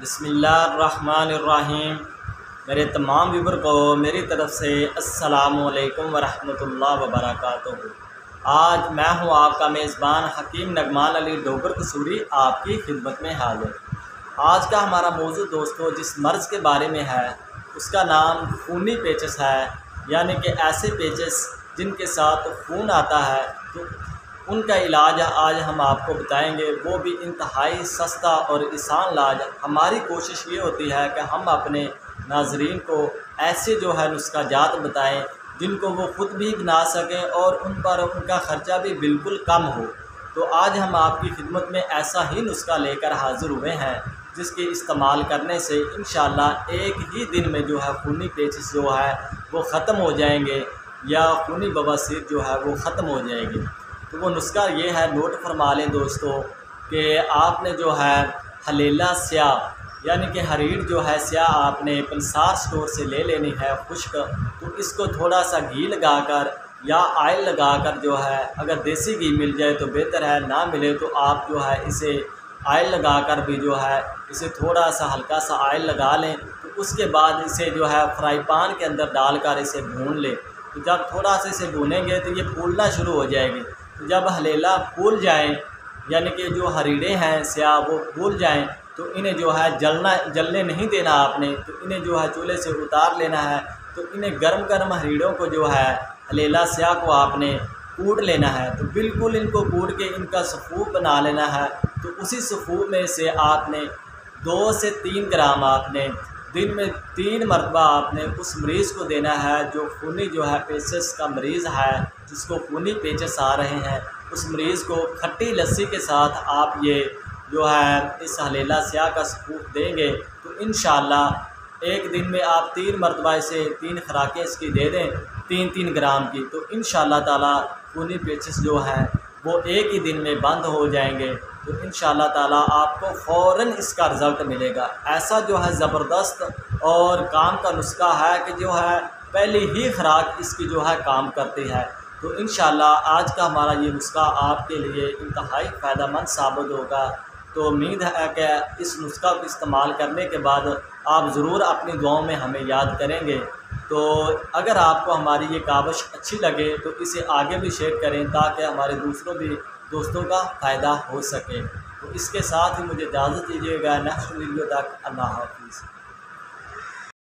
बिस्मिल्लाहिर्रहमानिर्रहीम। मेरे तमाम व्यूवर को मेरी तरफ़ से अस्सलामुअलैकुम वरहमतुल्लाहि वबरकातुहू। आज मैं हूँ आपका मेज़बान हकीम नगमान अली डोगर कसूरी आपकी खिदमत में हाज़िर। आज का हमारा मौजू दोस्तों जिस मर्ज़ के बारे में है उसका नाम खूनी पेचिस है, यानी कि ऐसे पेचिस जिनके साथ खून आता है, तो उनका इलाज आज हम आपको बताएंगे। वो भी इंतहाई सस्ता और आसान इलाज। हमारी कोशिश ये होती है कि हम अपने नाज़रीन को ऐसे जो है नुस्खा जात बताएं जिनको वो ख़ुद भी बना सकें और उन पर उनका ख़र्चा भी बिल्कुल कम हो। तो आज हम आपकी खिदमत में ऐसा ही नुस्खा लेकर हाज़िर हुए हैं जिसके इस्तेमाल करने से इंशाअल्लाह एक ही दिन में जो है खूनी पेचिस जो है वो ख़त्म हो जाएंगे, या खूनी बवासीर जो है वो ख़त्म हो जाएगी। तो वो नुस्खा ये है, नोट फरमा लें दोस्तों, कि आपने जो है हलेला स्याह यानी कि हरीड़ जो है स्याह आपने पंसार स्टोर से ले लेनी है खुश्क। तो इसको थोड़ा सा घी लगाकर या आयल लगाकर जो है, अगर देसी घी मिल जाए तो बेहतर है, ना मिले तो आप जो है इसे आयल लगाकर भी जो है इसे थोड़ा सा हल्का सा आयल लगा लें। तो उसके बाद इसे जो है फ्राई पैन के अंदर डालकर इसे भून लें। तो जब थोड़ा सा इसे भूनेंगे तो ये फूलना शुरू हो जाएगी। तो जब हलेला फूल जाएं, यानी कि जो हरीड़े हैं स्याह वो फूल जाएं, तो इन्हें जो है जलने नहीं देना आपने। तो इन्हें जो है चूल्हे से उतार लेना है। तो इन्हें गर्म गर्म हरीड़ों को जो है हलेला स्याह को आपने कूट लेना है। तो बिल्कुल इनको कूट के इनका सफ़ूफ बना लेना है। तो उसी सफ़ूफ में से आपने 2 से 3 ग्राम आपने दिन में 3 मरतबा आपने उस मरीज़ को देना है जो खूनी जो है पेचिस का मरीज़ है, जिसको खूनी पेचिस आ रहे हैं, उस मरीज़ को खट्टी लस्सी के साथ आप ये जो है इस हलेला स्याह का सफ़ूफ देंगे। तो इंशाअल्लाह एक दिन में आप 3 मरतबा इसे 3 खुराकें इसकी दे दें 3-3 ग्राम की। तो इंशाअल्लाह ताला खूनी पेचिस जो है वो एक ही दिन में बंद हो जाएंगे। तो इंशाअल्लाह ताला आपको फ़ौरन इसका रिज़ल्ट मिलेगा। ऐसा जो है ज़बरदस्त और काम का नुस्खा है कि जो है पहली ही खुराक इसकी जो है काम करती है। तो इंशाअल्लाह आज का हमारा ये नुस्खा आपके लिए इंतहाई फ़ायदेमंद साबित होगा। तो उम्मीद है कि इस नुस्खा को इस्तेमाल करने के बाद आप ज़रूर अपनी दुआओं में हमें याद करेंगे। तो अगर आपको हमारी ये काविश अच्छी लगे तो इसे आगे भी शेयर करें ताकि हमारे दोस्तों का फ़ायदा हो सके। तो इसके साथ ही मुझे इजाज़त दीजिएगा। नेक्स्ट वीडियो तक अल्लाह हाफ़िज़।